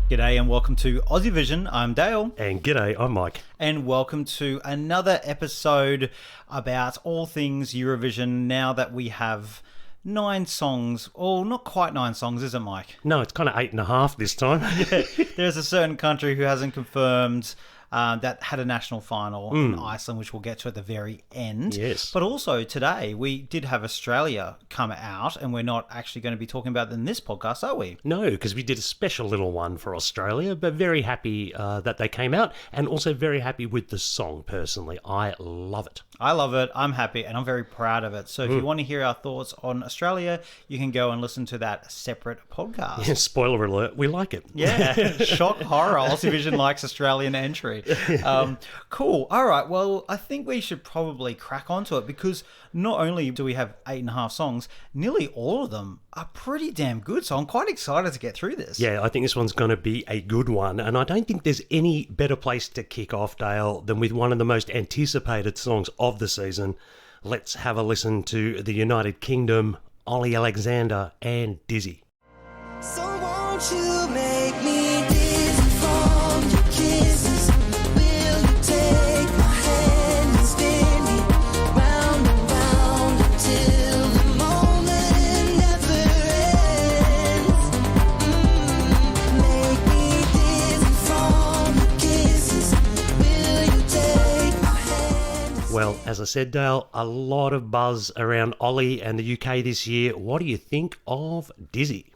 G'day and welcome to Eurovision. I'm Dale. And g'day, I'm Mike. And welcome to another episode about all things Eurovision now that we have 9 songs. Oh, not quite 9 songs, is it, Mike? No, it's kind of 8.5 this time. Yeah, there's a certain country who hasn't confirmed that had a national final in Iceland, which we'll get to at the very end. Yes. But also today, we did have Australia come out, and we're not actually going to be talking about them in this podcast, are we? No, because we did a special little one for Australia, but very happy that they came out, and also very happy with the song, personally. I love it. I love it. I'm happy, and I'm very proud of it. So if you want to hear our thoughts on Australia, you can go and listen to that separate podcast. Yeah, spoiler alert, we like it. Yeah, shock horror. Aussivision likes Australian entry. Cool. All right. Well, I think we should probably crack onto it because not only do we have 8.5 songs, nearly all of them are pretty damn good. So I'm quite excited to get through this. Yeah, I think this one's going to be a good one. And I don't think there's any better place to kick off, Dale, than with one of the most anticipated songs of the season. Let's have a listen to the United Kingdom, Ollie Alexander and Dizzy. So won't you make me dizzy from your kisses? Will you take my hand and spin me round and round until the moment never ends? Make me dizzy from your kisses. Will you take my hand? Well, as I said, Dale, a lot of buzz around Ollie and the UK this year. What do you think of Dizzy?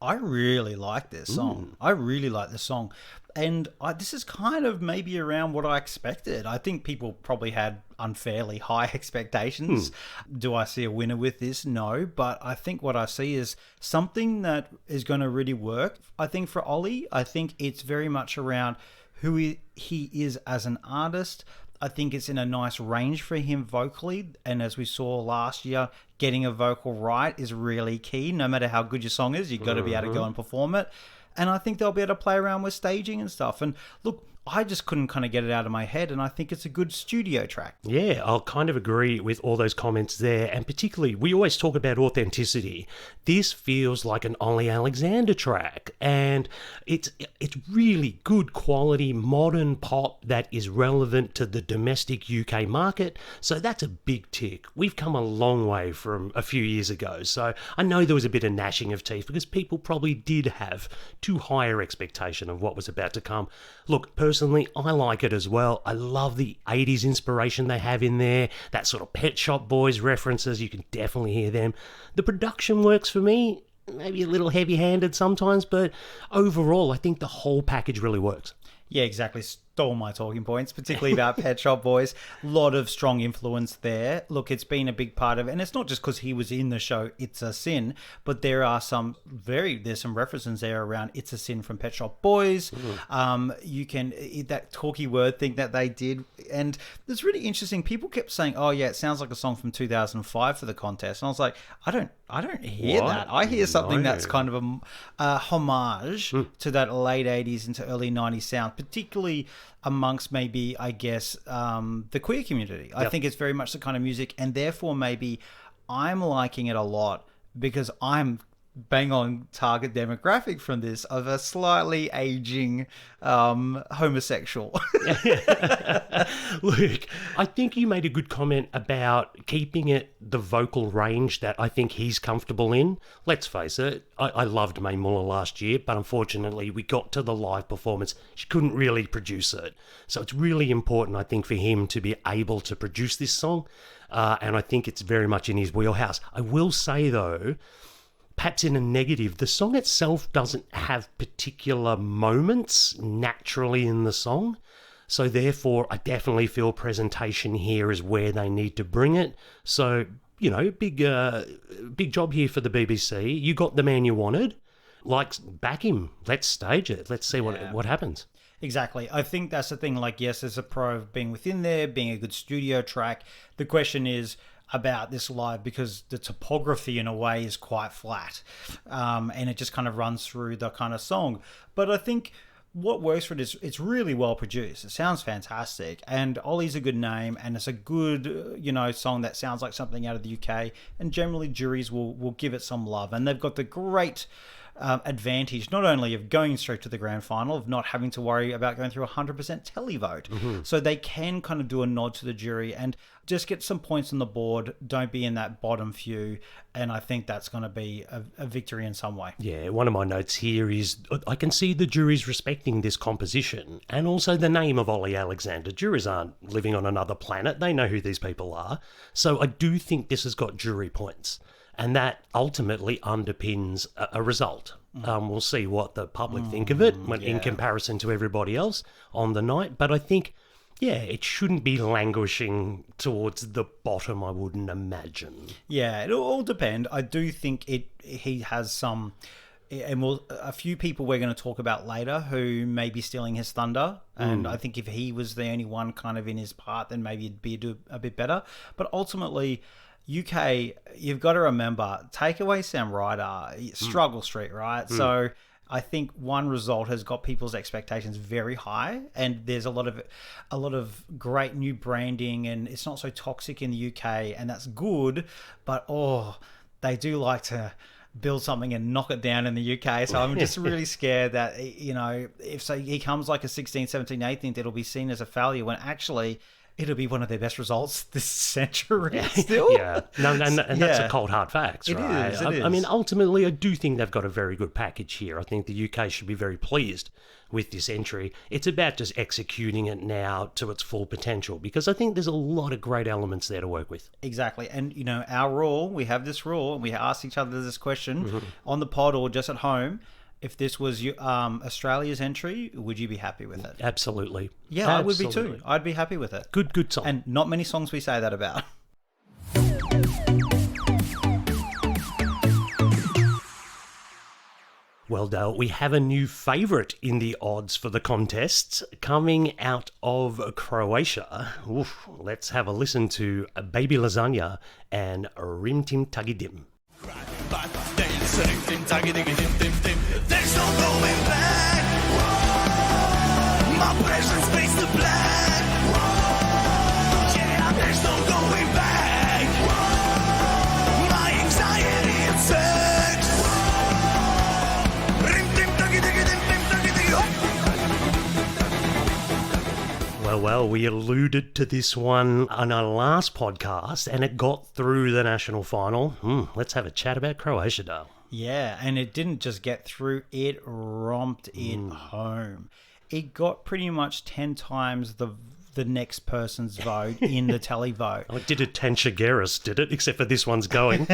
I really like this song. I really like this song. And this is kind of maybe around what I expected. I think people probably had unfairly high expectations. Do I see a winner with this? No. But I think what I see is something that is going to really work. I think for Ollie, I think it's very much around who he is as an artist. I think it's in a nice range for him vocally. And as we saw last year, getting a vocal right is really key. No matter how good your song is, you've got to be able to go and perform it. And I think they'll be able to play around with staging and stuff. And look, I just couldn't kind of get it out of my head. And I think it's a good studio track. Yeah, I'll kind of agree with all those comments there. And particularly, we always talk about authenticity. This feels like an Ollie Alexander track. And it's really good quality modern pop that is relevant to the domestic UK market. So that's a big tick. We've come a long way from a few years ago. So I know there was a bit of gnashing of teeth because people probably did have too higher expectation of what was about to come. Look, personally, I like it as well. I love the 80s inspiration they have in there. That sort of Pet Shop Boys references, you can definitely hear them. The production works for me. Maybe a little heavy-handed sometimes, but overall, I think the whole package really works. Yeah, exactly. Stole my talking points, particularly about Pet Shop Boys. A lot of strong influence there. Look, it's been a big part of it. And it's not just because he was in the show It's a Sin, but there's some references there around It's a Sin from Pet Shop Boys. You can, that talky word thing that they did. And it's really interesting. People kept saying, oh yeah, it sounds like a song from 2005 for the contest. And I was like, I don't hear What? that. I hear something No. that's kind of a homage to that late 80s into early 90s sound, particularly amongst maybe, I guess, the queer community. I think it's very much the kind of music, and therefore maybe I'm liking it a lot because I'm bang on target demographic from this of a slightly aging homosexual. Look, I think you made a good comment about keeping it the vocal range that I think he's comfortable in. Let's face it, I loved Mae Muller last year, but unfortunately we got to the live performance. She couldn't really produce it. So it's really important, I think, for him to be able to produce this song. And I think it's very much in his wheelhouse. I will say, though, perhaps in a negative, the song itself doesn't have particular moments naturally in the song. So therefore, I definitely feel presentation here is where they need to bring it. So, you know, big job here for the BBC. You got the man you wanted. Like, back him. Let's stage it. Let's see what happens. Exactly. I think that's the thing. Like, yes, there's a pro of being within there, being a good studio track. The question is about this live because the topography in a way is quite flat, and it just kind of runs through the kind of song. But I think what works for it is it's really well produced. It sounds fantastic, and Ollie's a good name, and it's a good, song that sounds like something out of the UK. And generally, juries will give it some love, and they've got the great advantage not only of going straight to the grand final, of not having to worry about going through 100% televote. So they can kind of do a nod to the jury and just get some points on the board. Don't be in that bottom few, and I think that's going to be a victory in some way. Yeah, one of my notes here is I can see the juries respecting this composition and also the name of Ollie Alexander. Juries aren't living on another planet. They know who these people are. So I do think this has got jury points. And that ultimately underpins a result. We'll see what the public think of it in comparison to everybody else on the night. But I think, it shouldn't be languishing towards the bottom, I wouldn't imagine. Yeah, it'll all depend. I do think he has some... And a few people we're going to talk about later who may be stealing his thunder. And I think if he was the only one kind of in his part, then maybe it'd be a bit better. But ultimately... UK, you've got to remember, take away Sam Ryder, struggle street, right? So I think one result has got people's expectations very high, and there's a lot of great new branding, and it's not so toxic in the UK, and that's good. But they do like to build something and knock it down in the UK. So I'm just really scared that if he comes like a 16th, 17th, 18th, it'll be seen as a failure when actually. It'll be one of their best results this century still. Yeah. No, and that's a cold, hard facts, right? It is. I mean, ultimately, I do think they've got a very good package here. I think the UK should be very pleased with this entry. It's about just executing it now to its full potential, because I think there's a lot of great elements there to work with. Exactly. And, our rule, we have this rule, and we ask each other this question on the pod or just at home. If this was Australia's entry, would you be happy with it? Absolutely. Yeah, I would be too. I'd be happy with it. Good song. And not many songs we say that about. Well, Dale, we have a new favourite in the odds for the contests coming out of Croatia. Oof, let's have a listen to Baby Lasagna and Rim Tim Tuggy Dim. There's no going back. My pressure's face to black. Yeah, there's no going back. My anxiety attacks. Well, we alluded to this one on our last podcast, and it got through the national final. Let's have a chat about Croatia, Dale. Yeah, and it didn't just get through, it romped it home. It got pretty much 10 times the next person's vote in the televote. Oh, it did a Tanchageris, did it? Except for this one's going.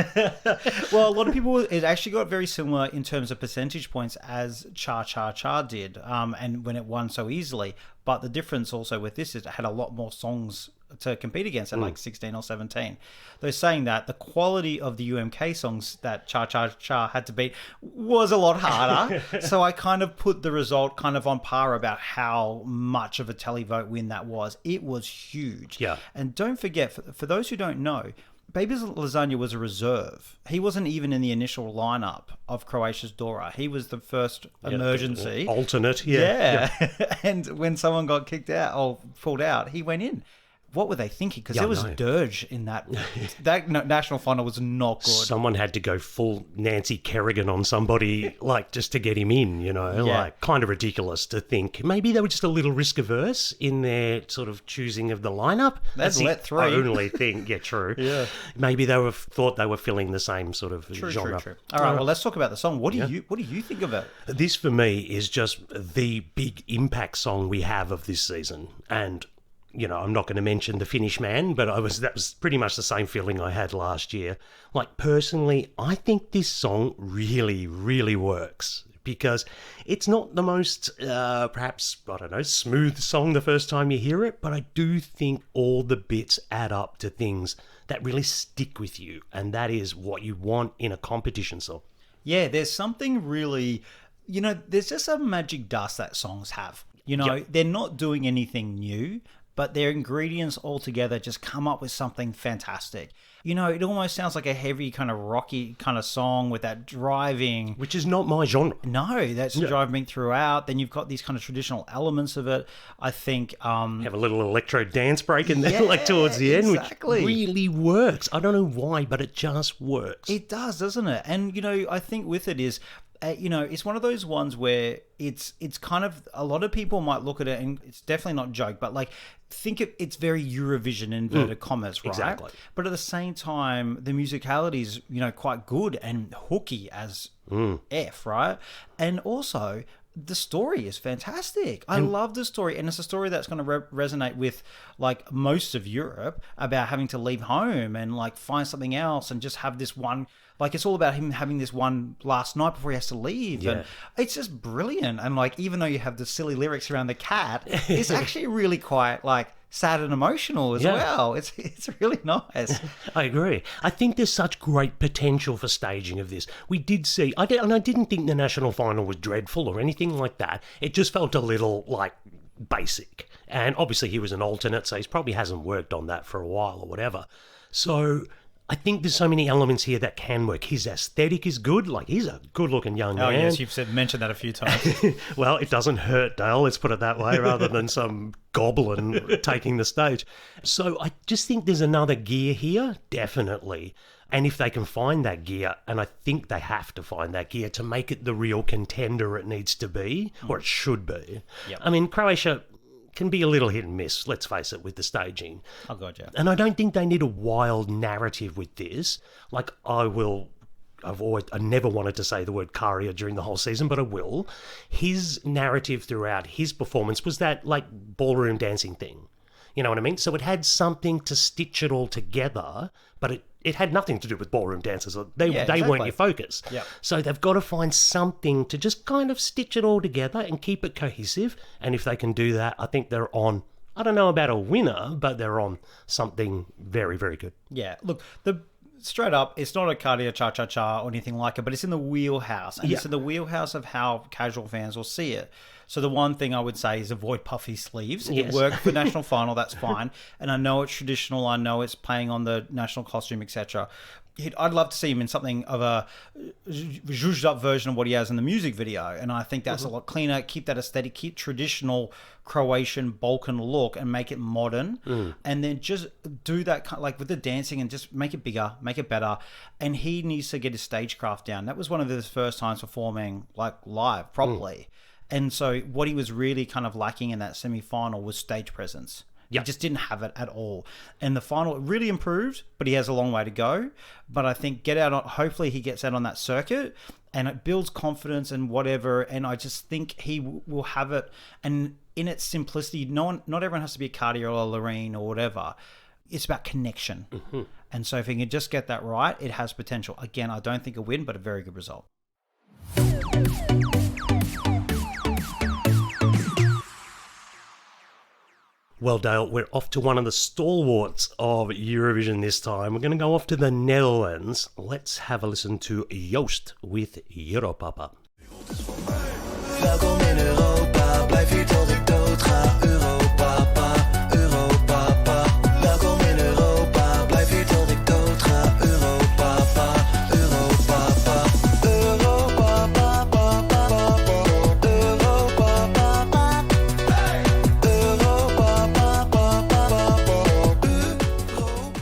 Well, a lot of people, it actually got very similar in terms of percentage points as Cha Cha Cha did, and when it won so easily. But the difference also with this is it had a lot more songs to compete against at like 16 or 17. They're saying that the quality of the UMK songs that Cha Cha Cha had to beat was a lot harder. So I kind of put the result kind of on par about how much of a televote win that was. It was huge. Yeah. And don't forget, for those who don't know, Baby Lasagna was a reserve. He wasn't even in the initial lineup of Croatia's Dora. He was the first emergency. Alternate, Yeah. And when someone got kicked out or pulled out, he went in. What were they thinking? Because there was dirge in that. That national final was not good. Someone had to go full Nancy Kerrigan on somebody, like, just to get him in, like, kind of ridiculous to think. Maybe they were just a little risk averse in their sort of choosing of the lineup. That's the only thing. Yeah, true. Yeah. Maybe they thought they were filling the same sort of genre. True. All right, well, let's talk about the song. What do you think of it? This, for me, is just the big impact song we have of this season. And I'm not going to mention the Finnish man, but that was pretty much the same feeling I had last year. Like, personally, I think this song really, really works because it's not the most, perhaps, I don't know, smooth song the first time you hear it, but I do think all the bits add up to things that really stick with you, and that is what you want in a competition song. Yeah, there's something really, there's just a magic dust that songs have. They're not doing anything new, but their ingredients all together just come up with something fantastic. You know, it almost sounds like a heavy kind of rocky kind of song with that driving. Which is not my genre. No, that's the driving throughout. Then you've got these kind of traditional elements of it. I think... Have a little electro dance break in there, like towards the end, which really works. I don't know why, but it just works. It does, doesn't it? And, you know, I think with it is... you know, it's one of those ones where it's kind of, a lot of people might look at it, and it's definitely not a joke, but like, think it's very Eurovision in inverted commas, right? Exactly. But at the same time, the musicality is, you know, quite good and hooky as F, right? And also, the story is fantastic. I love the story, and it's a story that's going to resonate with like most of Europe about having to leave home and like find something else and just have this one. Like, it's all about him having this one last night before he has to leave. Yeah. And it's just brilliant. And like, even though you have the silly lyrics around the cat, it's actually really quite like sad and emotional as well. It's really nice. I agree. I think there's such great potential for staging of this. We did see, I didn't think the national final was dreadful or anything like that. It just felt a little like basic. And obviously he was an alternate, so he probably hasn't worked on that for a while or whatever. So I think there's so many elements here that can work. His aesthetic is good. Like, he's a good-looking young man. Oh, yes, you've mentioned that a few times. Well, it doesn't hurt, Dale, let's put it that way, rather than some goblin taking the stage. So I just think there's another gear here, definitely. And if they can find that gear, and I think they have to find that gear to make it the real contender it needs to be, or it should be. Yep. I mean, Croatia can be a little hit and miss, let's face it, with the staging. Oh, God, yeah. And I don't think they need a wild narrative with this. Like, I never wanted to say the word Karia during the whole season, but I will. His narrative throughout his performance was that, like, ballroom dancing thing. You know what I mean? So it had something to stitch it all together, but it had nothing to do with ballroom dancers. They weren't your focus. Yep. So they've got to find something to just kind of stitch it all together and keep it cohesive. And if they can do that, I think they're on, I don't know about a winner, but they're on something very, very good. Yeah, look, straight up, it's not a cardio cha-cha-cha or anything like it, but it's in the wheelhouse. And it's in the wheelhouse of how casual fans will see it. So the one thing I would say is avoid puffy sleeves. If it worked for national final, that's fine. And I know it's traditional. I know it's playing on the national costume, etc. I'd love to see him in something of a zhuzhed up version of what he has in the music video. And I think that's a lot cleaner. Keep that aesthetic, keep traditional Croatian Balkan look and make it modern. And then just do that kind of, like with the dancing, and just make it bigger, make it better. And he needs to get his stagecraft down. That was one of his first times performing like live properly. And so what he was really kind of lacking in that semi-final was stage presence. He just didn't have it at all. And the final really improved, but he has a long way to go. But I think hopefully he gets out on that circuit and it builds confidence and whatever. And I just think he will have it. And in its simplicity, not everyone has to be a Cardio or Loreen or whatever. It's about connection. And so if he can just get that right, it has potential. Again, I don't think a win, but a very good result. Well, Dale, we're off to one of the stalwarts of Eurovision this time. We're going to go off to the Netherlands. Let's have a listen to Joost with Europapa. Welkom in Europa, blijf hier tot ik dood ga. Europapa, Europapa. Welkom in Europa, blijf hier tot ik dood ga. Europapa, Europapa.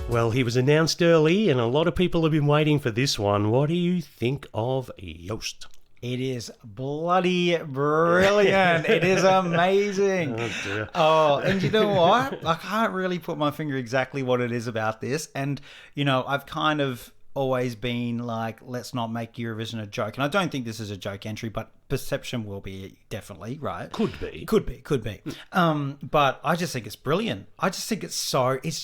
Well, he was announced early, and a lot of people have been waiting for this one. What do you think of Joost? It is bloody brilliant. It is amazing. Oh, dear. Oh, and you know what? I can't really put my finger exactly what it is about this. And, you know, I've kind of always been like, let's not make Eurovision a joke. And I don't think this is a joke entry, but perception will be definitely, right? Could be. But I just think it's brilliant. I just think it's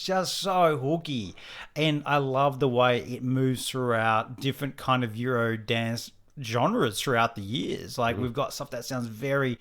just so hooky. And I love the way it moves throughout different kind of Euro dance genres throughout the years. Like we've got stuff that sounds very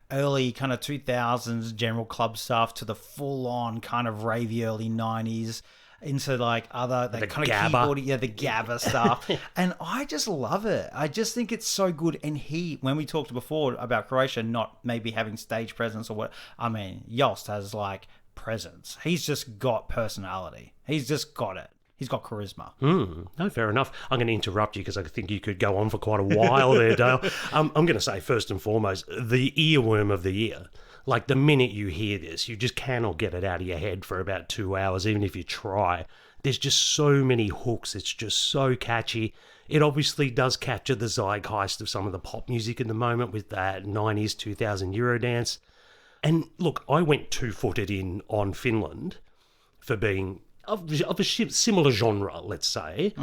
early kind of 2000s general club stuff to the full on kind of ravey early 90s into like other that kind of keyboard, the Gabba stuff. And I just love it. I just think it's so good. And when we talked before about Croatia not maybe having stage presence or what, I mean, Joost has like presence. He's just got personality. He's just got it. He's got charisma. No, fair enough. I'm going to interrupt you because I think you could go on for quite a while there, Dale. I'm going to say, first and foremost, the earworm of the year. Like, the minute you hear this, you just cannot get it out of your head for about 2 hours, even if you try. There's just so many hooks. It's just so catchy. It obviously does capture the zeitgeist of some of the pop music at the moment with that 90s, 2000 Eurodance. And look, I went two-footed in on Finland for being of a similar genre, let's say.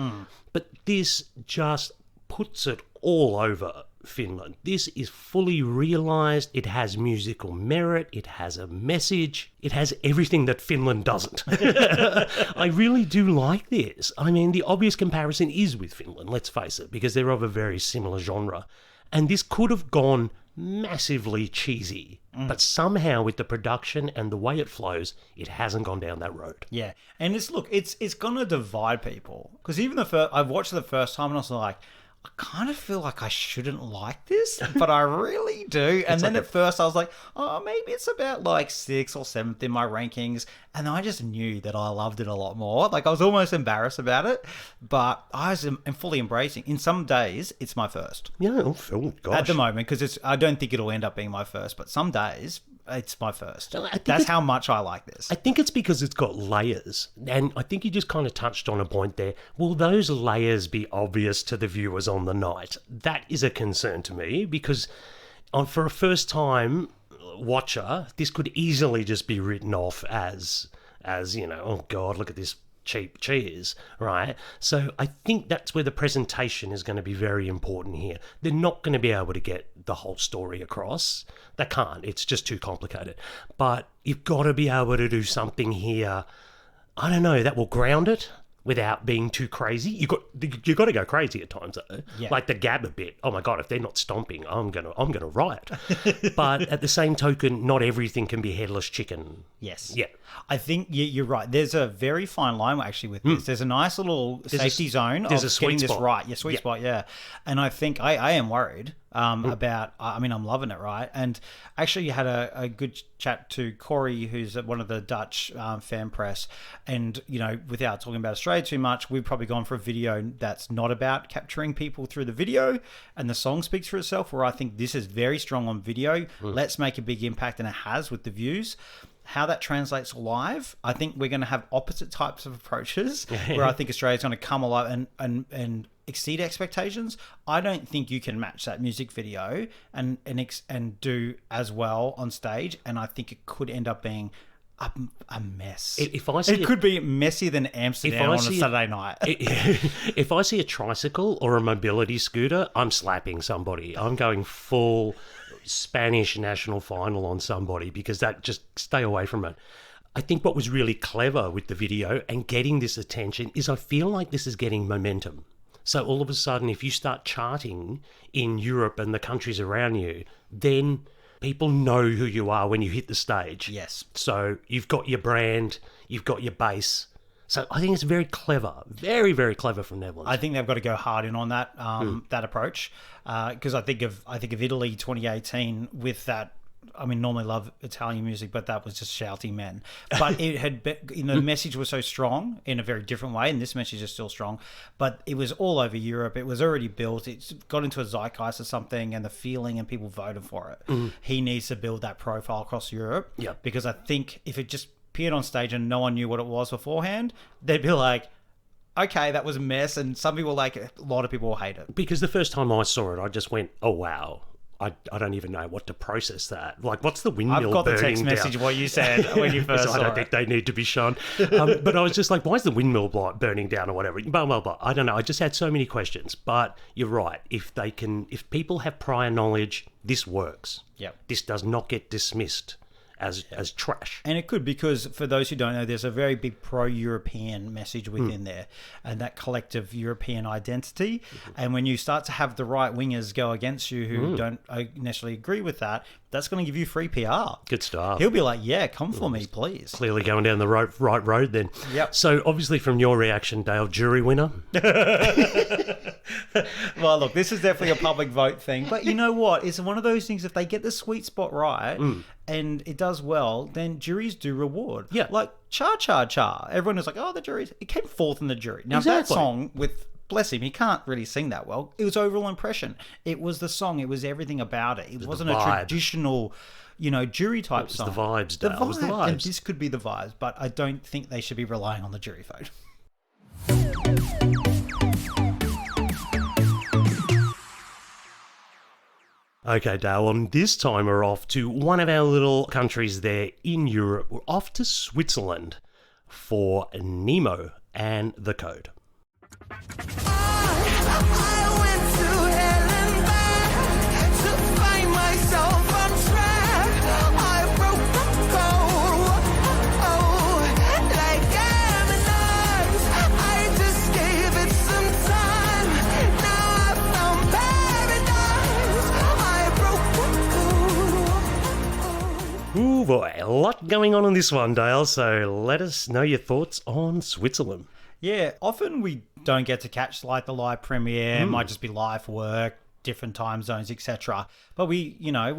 But this just puts it all over Finland. This is fully realised. It has musical merit. It has a message. It has everything that Finland doesn't. I really do like this. I mean, the obvious comparison is with Finland, let's face it, because they're of a very similar genre. And this could have gone massively cheesy, but somehow with the production and the way it flows, it hasn't gone down that road. Yeah, and it's gonna divide people, because even I've watched it the first time and I was like, I kind of feel like I shouldn't like this, but I really do. And then at first I was like, oh, maybe it's about like 6th or 7th in my rankings. And I just knew that I loved it a lot more. Like, I was almost embarrassed about it, but I was fully embracing. In some days, it's my first. Yeah, oh gosh. At the moment, because I don't think it'll end up being my first, but some days it's my first. That's how much I like this. I think it's because it's got layers. And I think you just kind of touched on a point there. Will those layers be obvious to the viewers on the night? That is a concern to me, because for a first-time watcher, this could easily just be written off as oh God, look at this cheap cheese, right? So I think that's where the presentation is going to be very important here. They're not going to be able to get the whole story across. They can't. It's just too complicated. But you've got to be able to do something here, I don't know, that will ground it without being too crazy. You got to go crazy at times, though. Yeah. Like the gab a bit. Oh my God, if they're not stomping, I'm gonna riot. But at the same token, not everything can be headless chicken. Yes. Yeah. I think you're right. There's a very fine line actually with this. There's a nice little safety zone of getting this right. Yeah, sweet spot, yeah. And I think I am worried about, I mean, I'm loving it, right? And actually you had a good chat to Corey, who's one of the Dutch fan press. And, without talking about Australia too much, we've probably gone for a video that's not about capturing people through the video, and the song speaks for itself, where I think this is very strong on video. Let's make a big impact, and it has with the views. How that translates live, I think we're going to have opposite types of approaches, where I think Australia's going to come alive and exceed expectations. I don't think you can match that music video and do as well on stage, and I think it could end up being a mess. It could be messier than Amsterdam on a Saturday night. If I see a tricycle or a mobility scooter, I'm slapping somebody. I'm going full Spanish national final on somebody, because that, just stay away from it. I think what was really clever with the video and getting this attention is I feel like this is getting momentum. So all of a sudden, if you start charting in Europe and the countries around you, then people know who you are when you hit the stage. Yes. So you've got your brand, you've got your base. So I think it's very clever, very, very clever from Netherlands. I think they've got to go hard in on that that approach, because I think of Italy 2018 with that. I mean, normally love Italian music, but that was just shouty men. But it had been, the message was so strong in a very different way, and this message is still strong. But it was all over Europe. It was already built. It got into a zeitgeist or something, and the feeling, and people voted for it. He needs to build that profile across Europe. Yeah. Because I think if it just appeared on stage and no one knew what it was beforehand, they'd be like, okay, that was a mess, and some people like it. A lot of people will hate it. Because the first time I saw it, I just went, oh, wow. I don't even know what to process that. Like, what's the windmill burning down? I've got the text message what you said when you first saw it. I don't think they need to be shown. But I was just like, why is the windmill burning down or whatever? Blah, blah, blah. I don't know. I just had so many questions. But you're right. If people have prior knowledge, this works. Yep. This does not get dismissed as trash. And it could, because for those who don't know, there's a very big pro-European message within there, and that collective European identity. And when you start to have the right wingers go against you who don't necessarily agree with that, that's going to give you free PR. Good stuff. He'll be like, yeah, come for me, please. Clearly going down the right road then. Yep. So obviously from your reaction, Dale, jury winner. Well, look, this is definitely a public vote thing. But you know what? It's one of those things, if they get the sweet spot right and it does well, then juries do reward. Yeah. Like Cha Cha Cha. Everyone was like, oh, the jury. It came fourth in the jury. Now, that Exactly. song with... Bless him, he can't really sing that well. It was overall impression. It was the song. It was everything about it. It wasn't a vibe. traditional, jury type song. The vibes, Dale. It was the vibes. And this could be the vibes, but I don't think they should be relying on the jury vote. Okay, Dale, and this time we're off to one of our little countries there in Europe. We're off to Switzerland for Nemo and the Code. I went to hell and back to find myself on track. I broke the code, like animals. I just gave it some time. Now I found paradise. I broke the code. Ooh, boy, a lot going on in this one, Dale, so let us know your thoughts on Switzerland. Yeah, often we don't get to catch like the live premiere. It might just be live work, different time zones, etc. But we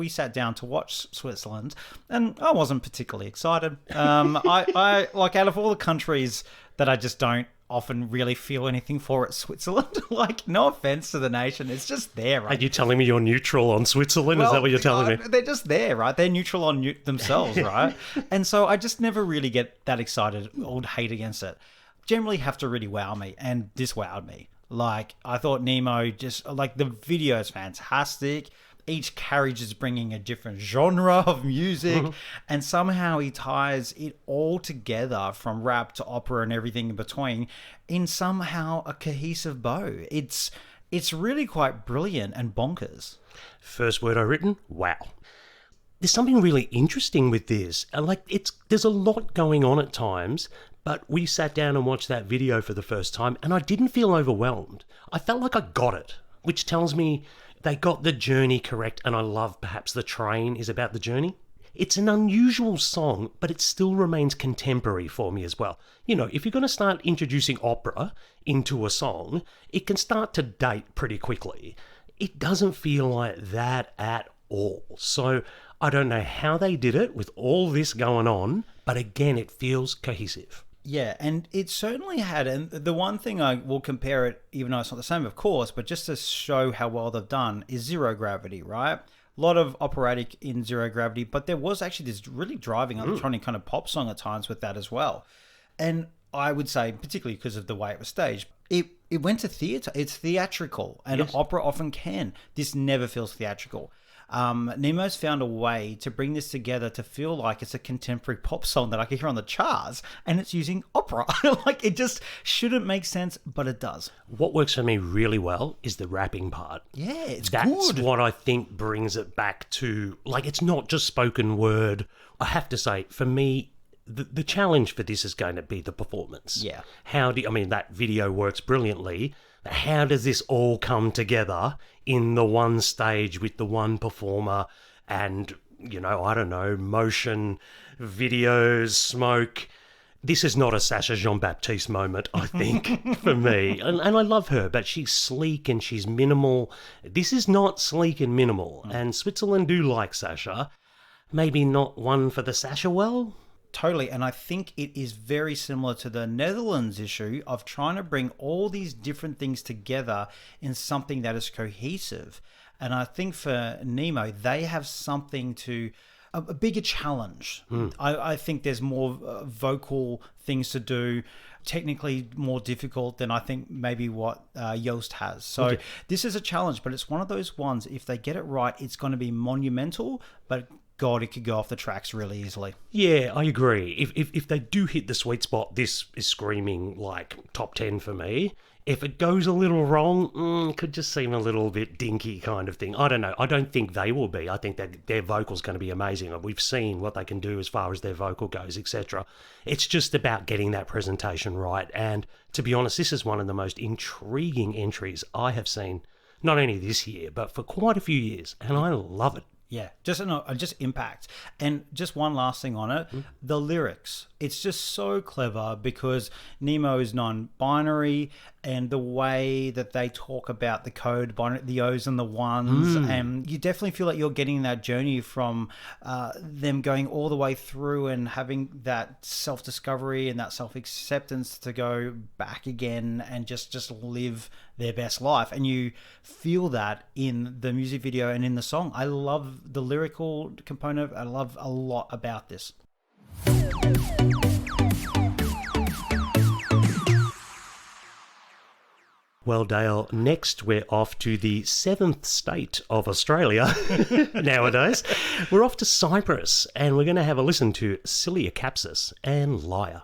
sat down to watch Switzerland, and I wasn't particularly excited. I like, out of all the countries that I just don't often really feel anything for, at Switzerland. Like, no offense to the nation, it's just there, right? Are you telling me you're neutral on Switzerland? Is that what you're telling me? They're just there, right? They're neutral on themselves, right? And so I just never really get that excited or hate against it. Generally have to really wow me, and this wowed me. Like, I thought Nemo just, like, the video is fantastic. Each carriage is bringing a different genre of music, and somehow he ties it all together, from rap to opera and everything in between, in somehow a cohesive bow. It's really quite brilliant and bonkers. First word I written, wow. There's something really interesting with this. There's a lot going on at times, but we sat down and watched that video for the first time, and I didn't feel overwhelmed. I felt like I got it, which tells me they got the journey correct, and I love perhaps the train is about the journey. It's an unusual song, but it still remains contemporary for me as well. If you're going to start introducing opera into a song, it can start to date pretty quickly. It doesn't feel like that at all. So I don't know how they did it with all this going on, but again, it feels cohesive. Yeah, and it certainly had, and the one thing I will compare it, even though it's not the same, of course, but just to show how well they've done, is Zero Gravity, right? A lot of operatic in Zero Gravity, but there was actually this really driving electronic kind of pop song at times with that as well. And I would say, particularly because of the way it was staged, it went to theatre. It's theatrical, and opera often can. This never feels theatrical. Nemo's found a way to bring this together to feel like it's a contemporary pop song that I can hear on the charts, and it's using opera. Like, it just shouldn't make sense, but it does. What works for me really well is the rapping part. Yeah, it's That's good. what I think brings it back to, like, it's not just spoken word. I have to say, for me, the challenge for this is going to be the performance. Yeah. That video works brilliantly. How does this all come together in the one stage with the one performer and, I don't know, motion, videos, smoke? This is not a Sacha Jean-Baptiste moment, I think, for me. And I love her, but she's sleek and she's minimal. This is not sleek and minimal. And Switzerland do like Sacha. Maybe not one for the Sacha well. Totally, and I think it is very similar to the Netherlands issue of trying to bring all these different things together in something that is cohesive. And I think for Nemo, they have something to... a bigger challenge. I think there's more vocal things to do, technically more difficult than I think maybe what Yoast has. So this is a challenge, but it's one of those ones, if they get it right, it's going to be monumental, but... God, it could go off the tracks really easily. Yeah, I agree. If they do hit the sweet spot, this is screaming like top 10 for me. If it goes a little wrong, it could just seem a little bit dinky kind of thing. I don't know. I don't think they will be. I think that their vocal's going to be amazing. We've seen what they can do as far as their vocal goes, etc. It's just about getting that presentation right. And to be honest, this is one of the most intriguing entries I have seen, not only this year, but for quite a few years. And I love it. Yeah, just impact. And just one last thing on it, the lyrics. It's just so clever because Nemo is non-binary, and the way that they talk about the code, the O's and the ones, and you definitely feel like you're getting that journey from them going all the way through and having that self-discovery and that self-acceptance to go back again and just live their best life. And you feel that in the music video and in the song. I love the lyrical component. I love a lot about this. Well, Dale, next we're off to the 7th state of Australia nowadays. We're off to Cyprus, and we're going to have a listen to Cilia Capsis and Liar.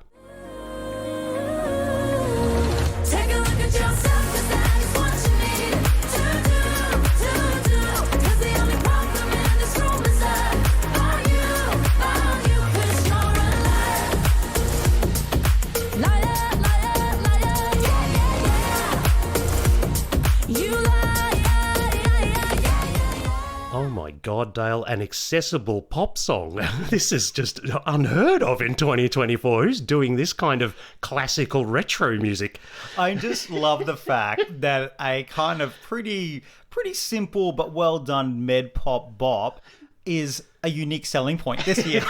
Take a look at yourself, 'cause that is what you need to do. 'Cause the only problem in this room is that are you, 'cause you're a liar. Liar, liar, liar, yeah. You lie, yeah. Oh my God, Dale, an accessible pop song. This is just unheard of in 2024. Who's doing this kind of classical retro music? I just love the fact that a kind of pretty simple but well done med pop bop is a unique selling point this year.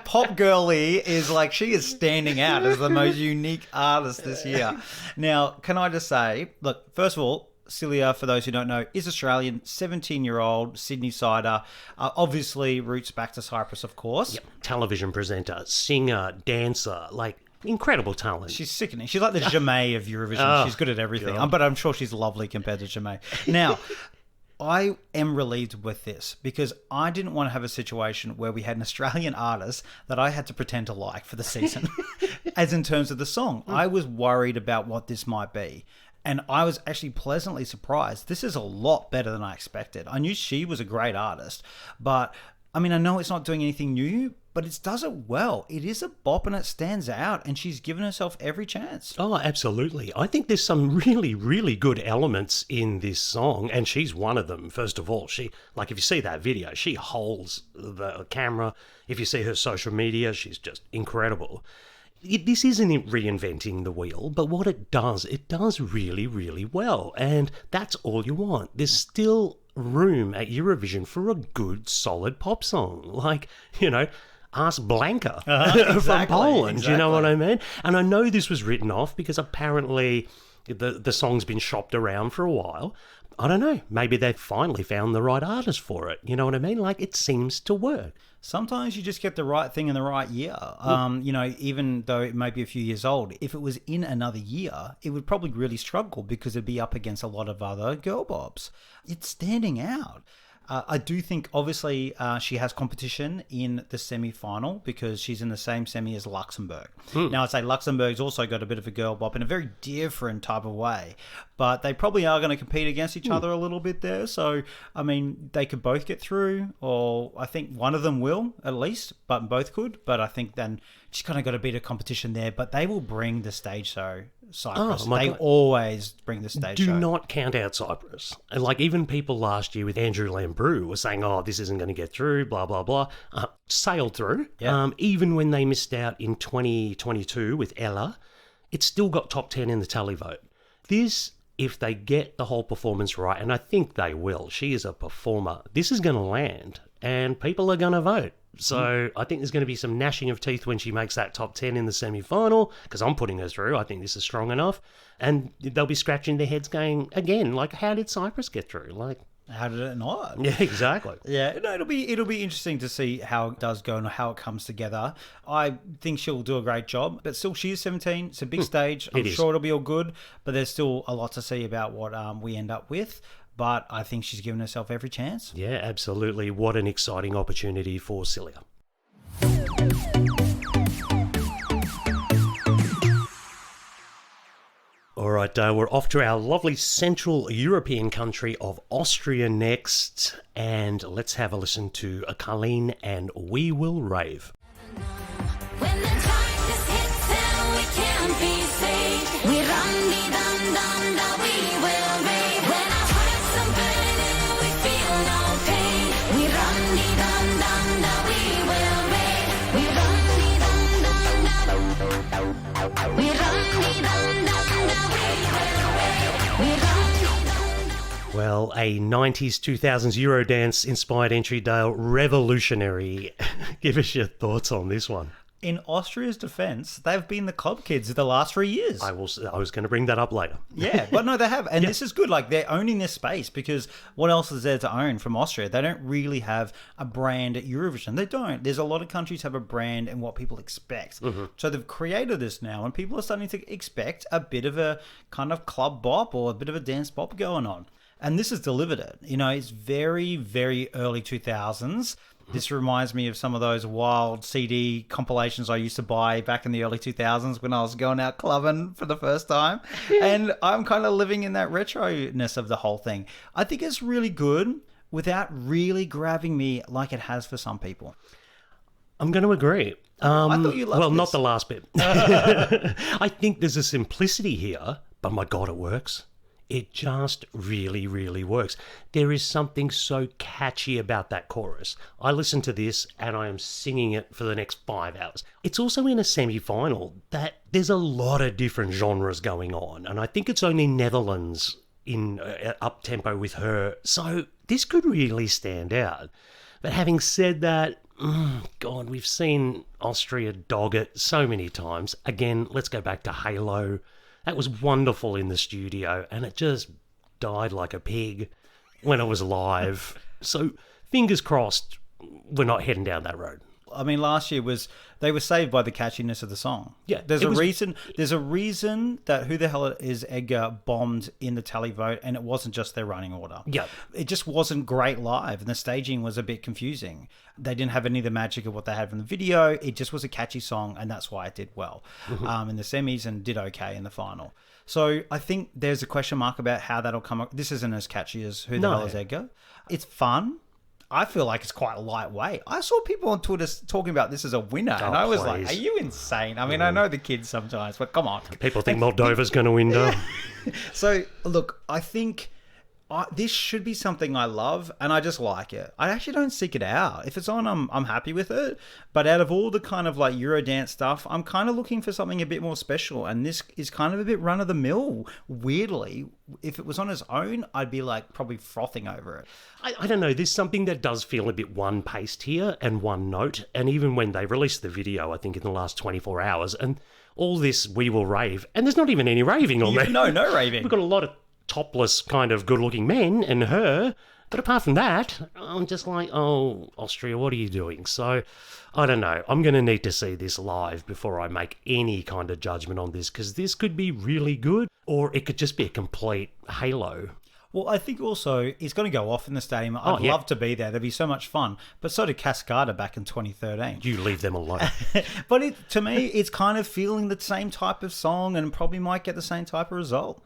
Pop Girlie is like, she is standing out as the most unique artist this year. Now, can I just say, look, first of all, Cilia, for those who don't know, is Australian, 17-year-old, Sydney-sider, obviously roots back to Cyprus, of course. Yep. Television presenter, singer, dancer, like incredible talent. She's sickening. She's like the Jamae of Eurovision. She's good at everything. But I'm sure she's lovely compared to Jamae. Now, I am relieved with this because I didn't want to have a situation where we had an Australian artist that I had to pretend to like for the season, as in terms of the song. I was worried about what this might be. And I was actually pleasantly surprised. This is a lot better than I expected. I knew she was a great artist, but I mean, I know it's not doing anything new, but it does it well. It is a bop and it stands out, and she's given herself every chance. Oh, absolutely. I think there's some really, really good elements in this song, and she's one of them. First of all, she, like, if you see that video, she holds the camera. If you see her social media, she's just incredible. This isn't reinventing the wheel, but what it does really, really well. And that's all you want. There's still room at Eurovision for a good, solid pop song. Like, you know, ask Blanca from Poland. You know what I mean? And I know this was written off because apparently the song's been shopped around for a while. I don't know. Maybe they've finally found the right artist for it. You know what I mean? Like, it seems to work. Sometimes you just get the right thing in the right year. You know, even though it may be a few years old, if it was in another year, it would probably really struggle because it'd be up against a lot of other girl bops. It's standing out. I do think, obviously, she has competition in the semi-final because she's in the same semi as Luxembourg. Now, I'd say Luxembourg's also got a bit of a girl bop in a very different type of way, but they probably are going to compete against each other a little bit there. So, I mean, they could both get through, or I think one of them will, at least, but both could. But I think then she's kind of got a bit of competition there, but they will bring the stage show. Cyprus. They always bring the stage show. Do not count out Cyprus. And like, even people last year with Andrew Lambrou were saying, oh, this isn't going to get through, blah, blah, blah. Sailed through. Yeah. Even when they missed out in 2022 with Ella, it still got top 10 in the tally vote. This, if they get the whole performance right, and I think they will, she is a performer, this is going to land and people are going to vote. So I think there's going to be some gnashing of teeth when she makes that top 10 in the semi-final, because I'm putting her through. I think this is strong enough. And they'll be scratching their heads going, again, like, how did Cyprus get through? Like, how did it not? Yeah, exactly. Yeah, no, it'll be interesting to see how it does go and how it comes together. I think she'll do a great job, but still, she is 17. It's a big stage. I'm sure it'll be all good, but there's still a lot to see about what we end up with. But I think she's given herself every chance. Yeah, absolutely. What an exciting opportunity for Cilia. All right, we're off to our lovely Central European country of Austria next. And let's have a listen to Carlene and We Will Rave. When the darkness hits and we can't be saved, we run the dum dum da we will rave. When our hearts are burning, we feel no pain. Dale, a 90s, 2000s Eurodance inspired entry, Dale, revolutionary. Give us your thoughts on this one. In Austria's defense, they've been the club kids of the last 3 years. I was going to bring that up later. Yeah, but no, they have. And this is good. Like, they're owning this space because what else is there to own from Austria? They don't really have a brand at Eurovision. They don't. There's a lot of countries have a brand and what people expect. So they've created this now, and people are starting to expect a bit of a kind of club bop or a bit of a dance bop going on. And this has delivered it. You know, it's very, very early 2000s. This reminds me of some of those wild CD compilations I used to buy back in the early 2000s when I was going out clubbing for the first time. And I'm kind of living in that retro-ness of the whole thing. I think it's really good without really grabbing me like it has for some people. I'm going to agree. I thought you loved Well, this. not the last bit. I think there's a simplicity here, but my God, it works. It just really, really works. There is something so catchy about that chorus. I listen to this and I am singing it for the next 5 hours. It's also in a semi-final that there's a lot of different genres going on. And I think it's only Netherlands in up-tempo with her. So this could really stand out. But having said that, God, we've seen Austria dog it so many times. Again, let's go back to Halo. That was wonderful in the studio, and it just died like a pig when it was live. So, fingers crossed, we're not heading down that road. I mean, last year they were saved by the catchiness of the song. Yeah, there's a reason that Who the Hell Is Edgar bombed in the tally vote, and it wasn't just their running order. Yeah, it just wasn't great live, and the staging was a bit confusing. They didn't have any of the magic of what they had from the video. It just was a catchy song, and that's why it did well in the semis and did okay in the final. So I think there's a question mark about how that'll come up. This isn't as catchy as Who the Hell Is Edgar. It's fun. I feel like it's quite lightweight. I saw people on Twitter talking about this as a winner, and I was like, are you insane? I mean, I know the kids sometimes, but come on. People think Moldova's going to win, though. So, look, I think this should be something I love, and I just like it. I actually don't seek it out. If it's on, I'm happy with it. But out of all the kind of like Eurodance stuff, I'm kind of looking for something a bit more special, and this is kind of a bit run-of-the-mill, weirdly. If it was on its own, I'd be like probably frothing over it. I don't know, there's something that does feel a bit one-paced here and one note, and even when they released the video, I think in the last 24 hours, and all this We Will Rave, and there's not even any raving on there. No raving. We've got a lot of topless kind of good-looking men and her, but apart from that, I'm just like, oh, Austria, what are you doing? So, I don't know. I'm going to need to see this live before I make any kind of judgment on this, because this could be really good, or it could just be a complete halo. Well, I think also it's going to go off in the stadium. I'd love to be there. There'd be so much fun. But so did Cascada back in 2013. You leave them alone. But to me, it's kind of feeling the same type of song and probably might get the same type of result.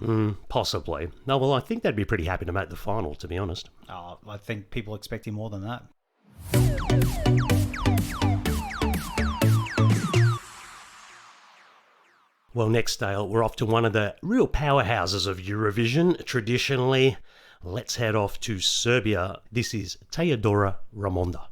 Possibly. No, well, I think they'd be pretty happy to make the final, to be honest. Oh, I think people are expecting more than that. Well, next, Dale, we're off to one of the real powerhouses of Eurovision, traditionally. Let's head off to Serbia. This is Teodora Ramonda.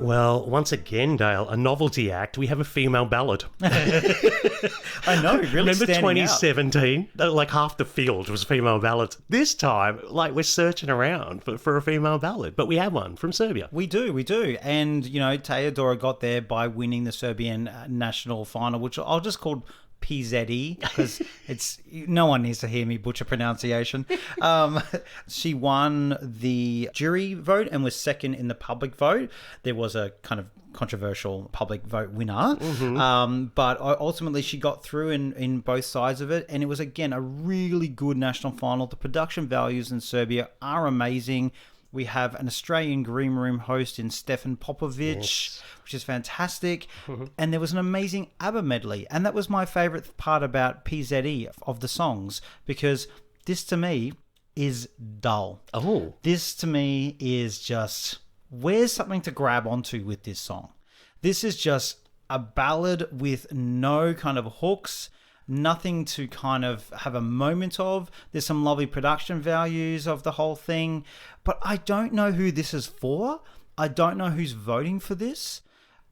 Well, once again, Dale, a novelty act. We have a female ballad. I know, really. Remember 2017? Like half the field was female ballads. This time, like we're searching around for a female ballad, but we have one from Serbia. We do. And, you know, Teodora got there by winning the Serbian national final, which I'll just call PZE, because it's no one needs to hear me butcher pronunciation. She won the jury vote and was second in the public vote. There was a kind of controversial public vote winner, but ultimately she got through in both sides of it, and it was again a really good national final. The production values in Serbia are amazing. We have an Australian Green Room host in Stefan Popovic, which is fantastic. And there was an amazing ABBA medley. And that was my favourite part about PZE of the songs, because this to me is dull. Oh. This to me is just, where's something to grab onto with this song? This is just a ballad with no kind of hooks, nothing to kind of have a moment of. There's some lovely production values of the whole thing, but I don't know who this is for. I don't know who's voting for this.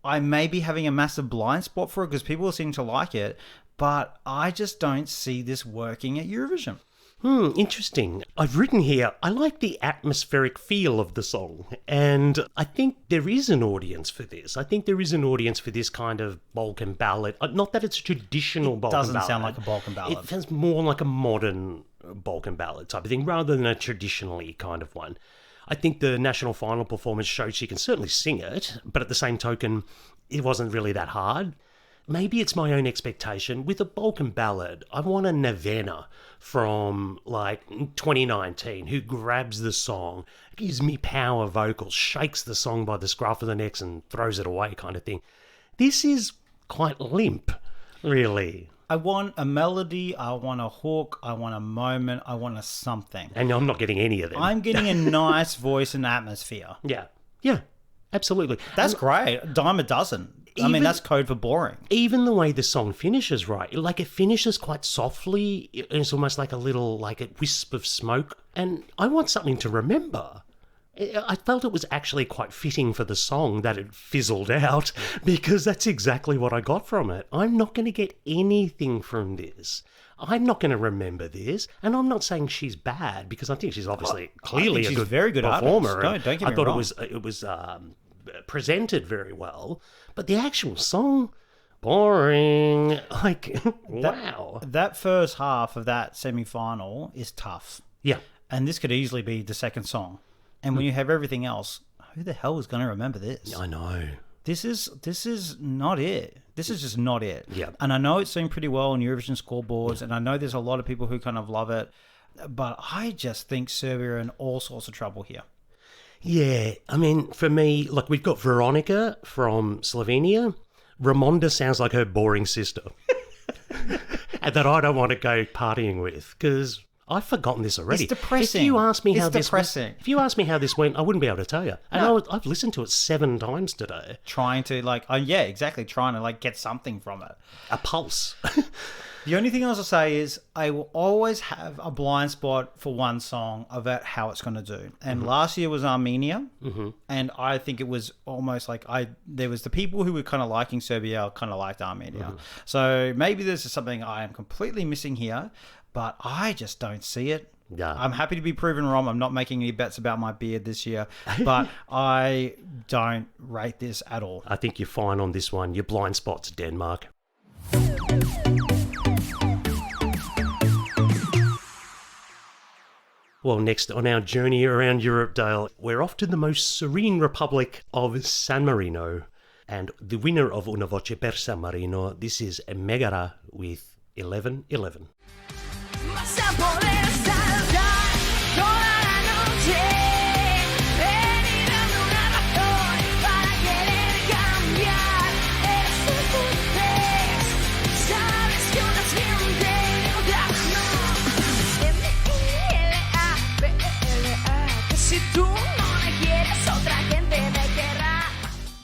I may be having a massive blind spot for it because people seem to like it, but I just don't see this working at Eurovision. Interesting. I've written here, I like the atmospheric feel of the song, and I think there is an audience for this. I think there is an audience for this kind of Balkan ballad. Not that it's a traditional Balkan ballad. It doesn't sound like a Balkan ballad. It sounds more like a modern Balkan ballad type of thing, rather than a traditionally kind of one. I think the national final performance showed she can certainly sing it, but at the same token, it wasn't really that hard. Maybe it's my own expectation. With a Balkan ballad, I want a Nevena from, 2019 who grabs the song, gives me power vocals, shakes the song by the scruff of the neck and throws it away kind of thing. This is quite limp, really. I want a melody, I want a hook, I want a moment, I want a something. And I'm not getting any of them. I'm getting a nice voice and atmosphere. Yeah, absolutely. That's great. Dime a dozen. That's code for boring. Even the way the song finishes, right? Like, it finishes quite softly. It's almost like a little, like a wisp of smoke. And I want something to remember. I felt it was actually quite fitting for the song that it fizzled out, because that's exactly what I got from it. I'm not going to get anything from this. I'm not going to remember this, and I'm not saying she's bad, because I think she's obviously clearly she's a good very good performer. Artist. Don't get me I thought wrong. it was presented very well, but the actual song, boring. Wow. That first half of that semi-final is tough. Yeah. And this could easily be the second song. And when you have everything else, who the hell is going to remember this? I know. This is not it. This is just not it. Yeah. And I know it's doing pretty well on Eurovision scoreboards, and I know there's a lot of people who kind of love it, but I just think Serbia are in all sorts of trouble here. Yeah, for me, we've got Veronica from Slovenia. Ramonda sounds like her boring sister. And that I don't want to go partying with, because I've forgotten this already. It's depressing. If you ask me If you ask me how this went, I wouldn't be able to tell you. And I've listened to it 7 times today. Trying to trying to get something from it. A pulse. The only thing else I'll say is I will always have a blind spot for one song about how it's going to do. And last year was Armenia, and I think it was almost there was the people who were kind of liking Serbia kind of liked Armenia. So maybe this is something I am completely missing here, but I just don't see it. Yeah. I'm happy to be proven wrong. I'm not making any bets about my beard this year, but I don't rate this at all. I think you're fine on this one. Your blind spot's Denmark. Well, next on our journey around Europe, Dale, we're off to the most serene republic of San Marino. And the winner of Una Voce per San Marino, this is Megara with 11-11. Vas a poder saltar toda la noche, delirando una razón para querer cambiar. Eres un cortés, sabes que unas mienten y otras no. M-I-L-A-B-L-A, que si tú no me quieres, otra gente me querrá.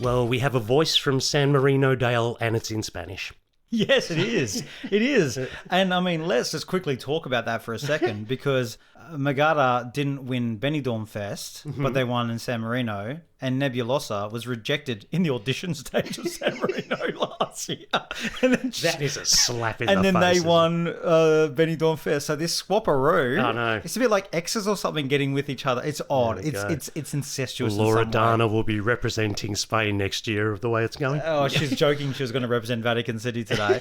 Well, we have a voice from San Marino, Dale, and it's in Spanish. Yes, it is. It is. And let's just quickly talk about that for a second, because Megara didn't win Benidorm Fest, but they won in San Marino, and Nebulosa was rejected in the audition stage of San Marino last year. And then That is a slap in the face. And then they isn't it? won Benidorm Fest. So this swapperoo, I know. it's a bit like exes or something getting with each other. It's odd. There we go. It's incestuous. Laura in some way. Dana will be representing Spain next year, the way it's going. Oh, she's joking. She was going to represent Vatican City today.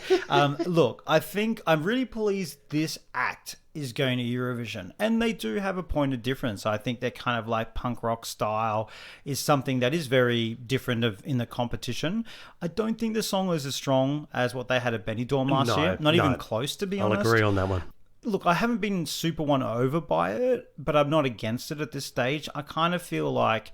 Look, I think I'm really pleased this act is going to Eurovision, and they do have a point of difference. I think their kind of punk rock style is something that is very different in the competition. I don't think the song was as strong as what they had at Benidorm last year. Not even close, to be honest. I'll agree on that one. Look, I haven't been super won over by it, but I'm not against it at this stage. I kind of feel like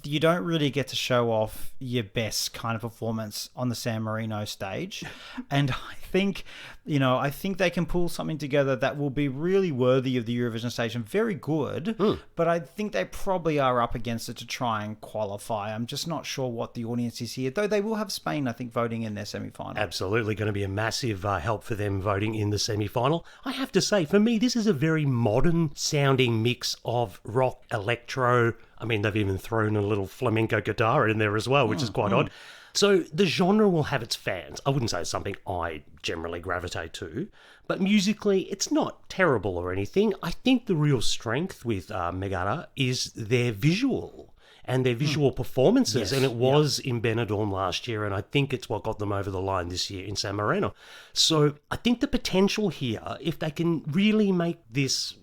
you don't really get to show off your best kind of performance on the San Marino stage. And I think, I think they can pull something together that will be really worthy of the Eurovision stage and very good. But I think they probably are up against it to try and qualify. I'm just not sure what the audience is here, though they will have Spain, I think, voting in their semi-final. Absolutely going to be a massive help for them voting in the semi-final. I have to say, for me, this is a very modern sounding mix of rock, electro. I mean, they've even thrown a little flamenco guitar in there as well, which is quite odd. So the genre will have its fans. I wouldn't say it's something I generally gravitate to, but musically, it's not terrible or anything. I think the real strength with Megara is their visual and their visual performances. Yes, and it was in Benidorm last year, and I think it's what got them over the line this year in San Marino. So I think the potential here, if they can really make this,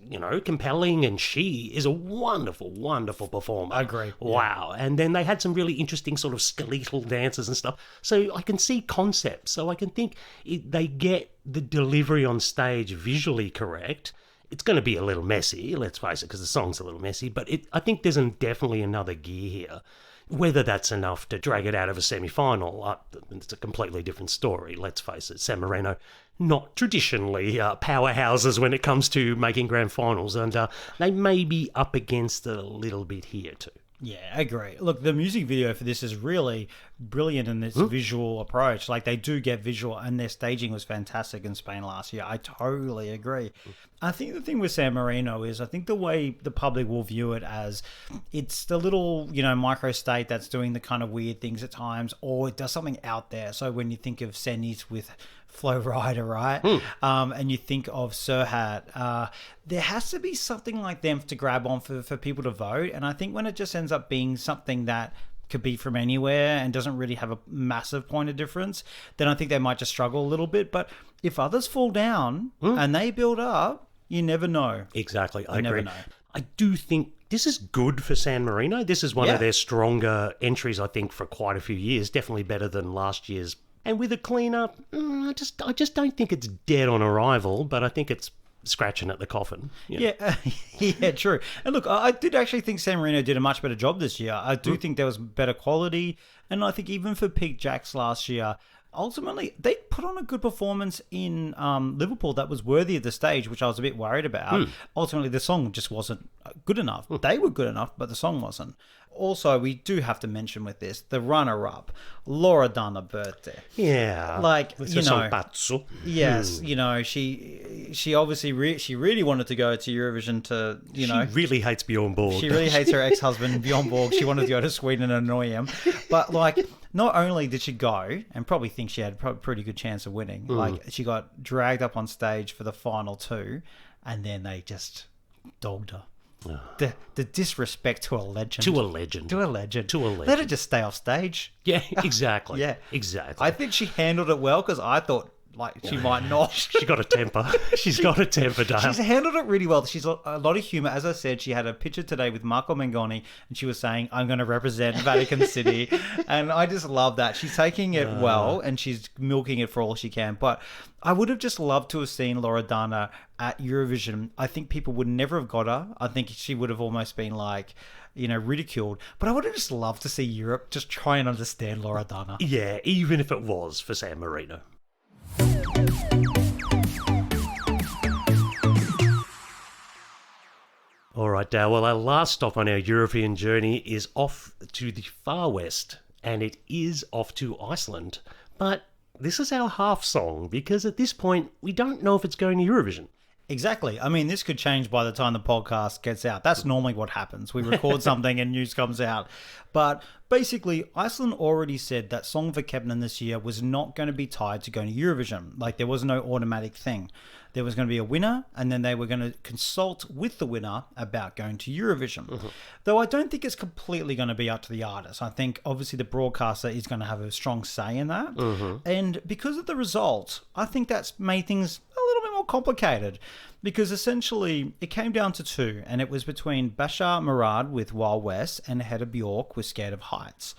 compelling, and she is a wonderful, wonderful performer. I agree. Wow. And then they had some really interesting sort of skeletal dances and stuff. So I can see concepts. So I can think they get the delivery on stage visually correct. It's going to be a little messy, let's face it, because the song's a little messy, but I think there's definitely another gear here. Whether that's enough to drag it out of a semi-final, it's a completely different story, let's face it. San Marino, not traditionally powerhouses when it comes to making grand finals, and they may be up against it a little bit here too. Yeah, I agree. Look, the music video for this is really brilliant in its visual approach. Like, they do get visual, and their staging was fantastic in Spain last year. I totally agree. I think the thing with San Marino is, I think the way the public will view it as it's the little, micro state that's doing the kind of weird things at times, or it does something out there. So when you think of Senis with Flow Rider, right? And you think of Serhat, there has to be something like them to grab on for people to vote. And I think when it just ends up being something that could be from anywhere and doesn't really have a massive point of difference, then I think they might just struggle a little bit. But if others fall down and they build up, you never know. Exactly. I never agree. know. I do think this is good for San Marino. This is one of their stronger entries, I think, for quite a few years. Definitely better than last year's. And with a clean-up, I just don't think it's dead on arrival, but I think it's scratching at the coffin. Yeah, yeah, true. And look, I did actually think San Marino did a much better job this year. I do think there was better quality, and I think even for Peak Jacks last year, ultimately, they put on a good performance in Liverpool that was worthy of the stage, which I was a bit worried about. Ultimately, the song just wasn't good enough. They were good enough, but the song wasn't. Also, we do have to mention with this, the runner-up, Loredana Berti. Yeah. Like, Pazzo. yes, she obviously she really wanted to go to Eurovision to, She really hates Bjorn Borg. She really hates her ex-husband, Bjorn Borg. She wanted to go to Sweden and annoy him. But, not only did she go, and probably think she had a pretty good chance of winning, she got dragged up on stage for the final two, and then they just dogged her. The disrespect to a legend. To a legend. Let her just stay off stage. Yeah, exactly. Yeah. Exactly. I think she handled it well, because I thought, she might not. She got a temper. She's got a temper, Dale. She's handled it really well. She's got a lot of humour. As I said, she had a picture today with Marco Mengoni, and she was saying, I'm going to represent Vatican City. And I just love that. She's taking it well, and she's milking it for all she can. But I would have just loved to have seen Loredana at Eurovision. I think people would never have got her. I think she would have almost been ridiculed. But I would have just loved to see Europe just try and understand Loredana. Yeah, even if it was for San Marino. All right, Dale. Well, our last stop on our European journey is off to the far west, and it is off to Iceland. But this is our half song, because at this point, we don't know if it's going to Eurovision. Exactly. I mean, this could change by the time the podcast gets out. That's normally what happens. We record something and news comes out. But basically, Iceland already said that Song for Kepnen this year was not going to be tied to going to Eurovision. There was no automatic thing. There was going to be a winner, and then they were going to consult with the winner about going to Eurovision. Though I don't think it's completely going to be up to the artist. I think, obviously, the broadcaster is going to have a strong say in that. And because of the result, I think that's made things a little bit more complicated, because essentially it came down to two, and it was between Bashar Murad with Wild West and Hedda Bjork with Scared of Heights.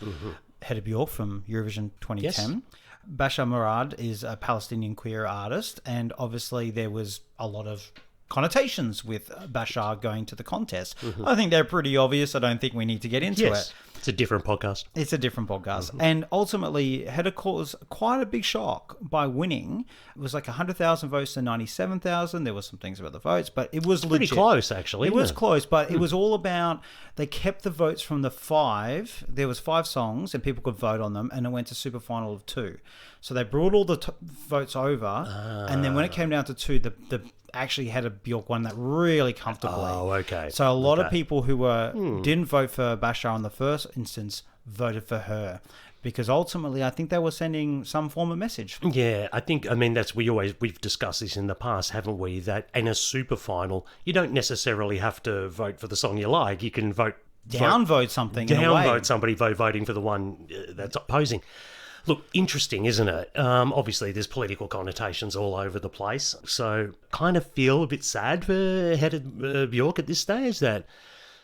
Hedda Bjork from Eurovision 2010. Yes. Bashar Murad is a Palestinian queer artist, and obviously there was a lot of connotations with Bashar going to the contest. I think they're pretty obvious. I don't think we need to get into it. It's a different podcast. It's a different podcast. And ultimately had caused quite a big shock by winning. It was like 100,000 votes to 97,000. There were some things about the votes, but it was Pretty legit. close, actually. It was close, but it was all about, they kept the votes from the 5. There was 5 songs and people could vote on them, and it went to super final of 2. So they brought all the votes over, and then when it came down to 2, the actually had a Bjork one that really comfortably. Oh, okay. So a lot of people who didn't vote for Bashar in the first instance voted for her, because ultimately I think they were sending some form of message. Yeah, I mean, we've discussed this in the past, haven't we? That in a super final, you don't necessarily have to vote for the song you like. You can Downvote something. in a way. downvote somebody voting for the one that's opposing. Look, interesting, isn't it? Obviously, there's political connotations all over the place. So kind of feel a bit sad for Hedda Bjork at this stage, that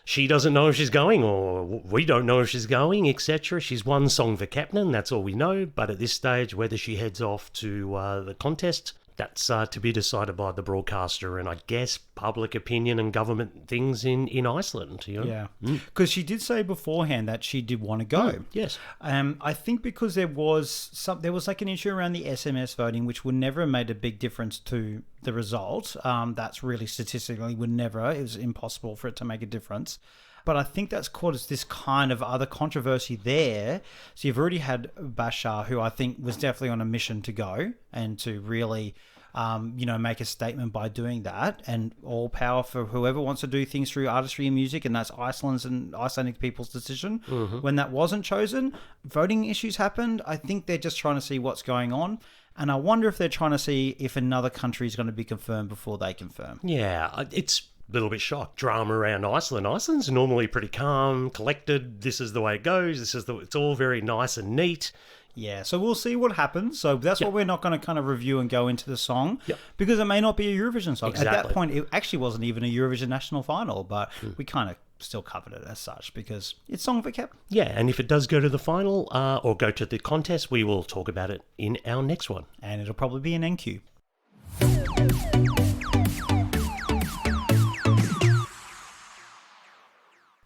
she doesn't know if she's going, or we don't know if she's going, etc. She's one song for captain, that's all we know. But at this stage, whether she heads off to the contest, that's to be decided by the broadcaster and I guess public opinion and government things in Iceland. You know? Yeah, because she did say beforehand that she did want to go. Yes. I think because there was like an issue around the SMS voting, which would never have made a big difference to the result. That's really statistically it was impossible for it to make a difference. But I think that's caused this kind of other controversy there. So you've already had Bashar, who I think was definitely on a mission to go and to really, make a statement by doing that. And all power for whoever wants to do things through artistry and music, and that's Iceland's and Icelandic people's decision. When that wasn't chosen, voting issues happened. I think they're just trying to see what's going on. And I wonder if they're trying to see if another country is going to be confirmed before they confirm. Yeah, it's a little bit shocked. Drama around Iceland. Iceland's normally pretty calm, collected. This is the way it goes. It's all very nice and neat. Yeah, so we'll see what happens. So that's what we're not going to kind of review and go into the song, because it may not be a Eurovision song. Exactly. At that point, it actually wasn't even a Eurovision national final, but we kind of still covered it as such because it's song for Cap. Yeah, and if it does go to the final or go to the contest, we will talk about it in our next one. And it'll probably be an NQ.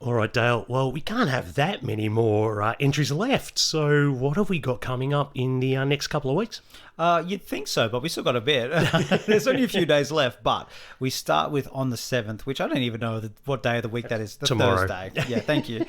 All right, Dale. Well, we can't have that many more entries left. So what have we got coming up in the next couple of weeks? You'd think so, but we still got a bit. There's only a few days left, but we start with on the 7th, which I don't even know what day of the week that is. Tomorrow. Thursday. Yeah, thank you.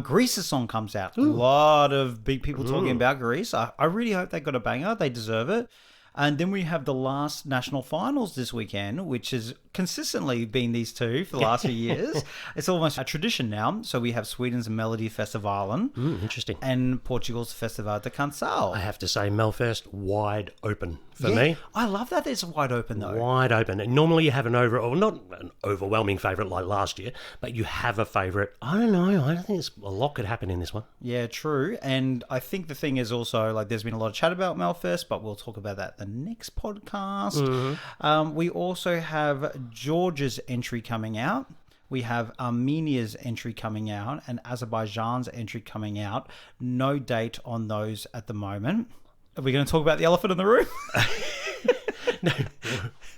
Greece's song comes out. Ooh. A lot of big people talking about Greece. I really hope they got a banger. They deserve it. And then we have the last national finals this weekend, which has consistently been these two for the last few years. It's almost a tradition now. So we have Sweden's Melody Festivalen. Interesting. And Portugal's Festival de Canção. I have to say, Melfest, wide open for me. I love that it's wide open, though. Wide open. And normally you have not an overwhelming favourite like last year, but you have a favourite. I don't know. I don't think a lot could happen in this one. Yeah, true. And I think the thing is also, like, there's been a lot of chat about Melfest, but we'll talk about that the next podcast. We also have Georgia's entry coming out. We have Armenia's entry coming out and Azerbaijan's entry coming out. No date on those at the moment. Are we going to talk about the elephant in the room? No.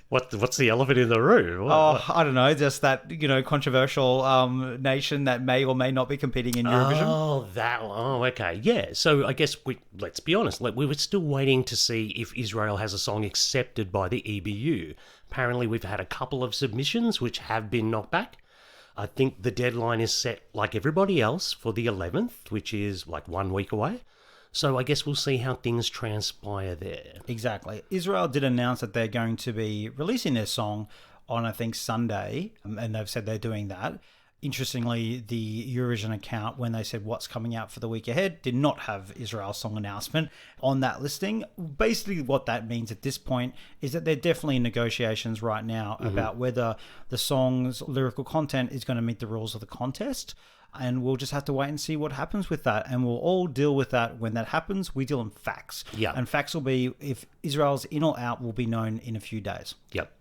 What's the elephant in the room? I don't know. Just that, controversial nation that may or may not be competing in Eurovision. Oh, that one. Oh, okay. Yeah. So I guess let's be honest. We were still waiting to see if Israel has a song accepted by the EBU. Apparently, we've had a couple of submissions which have been knocked back. I think the deadline is set, like everybody else, for the 11th, which is like 1 week away. So I guess we'll see how things transpire there. Exactly. Israel did announce that they're going to be releasing their song on, I think, Sunday, and they've said they're doing that. Interestingly, the Eurovision account, when they said what's coming out for the week ahead, did not have Israel's song announcement on that listing. Basically, what that means at this point is that they're definitely in negotiations right now about whether the song's lyrical content is going to meet the rules of the contest. And we'll just have to wait and see what happens with that. And we'll all deal with that when that happens. We deal in facts. Yeah. And facts will be, if Israel's in or out, will be known in a few days. Yep.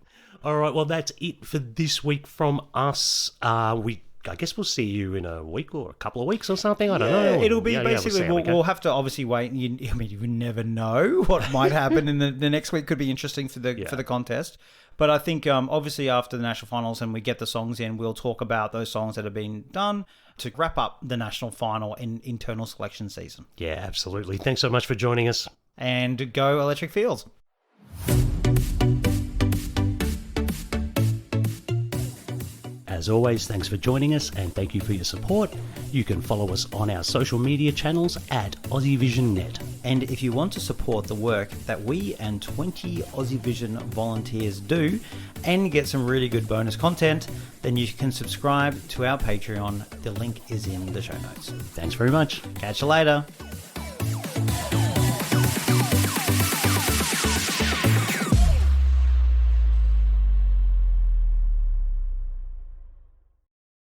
All right. Well, that's it for this week from us. I guess we'll see you in a week or a couple of weeks or something. I don't know. It'll be basically, we'll have to obviously wait. You never know what might happen in the next week. Could be interesting for the contest. But I think obviously after the national finals and we get the songs in, we'll talk about those songs that have been done to wrap up the national final and internal selection season. Yeah, absolutely. Thanks so much for joining us. And go Electric Fields. As always, thanks for joining us and thank you for your support. You can follow us on our social media channels at AussieVisionNet. And if you want to support the work that we and 20 Aussie Vision volunteers do and get some really good bonus content, then you can subscribe to our Patreon. The link is in the show notes. Thanks very much. Catch you later.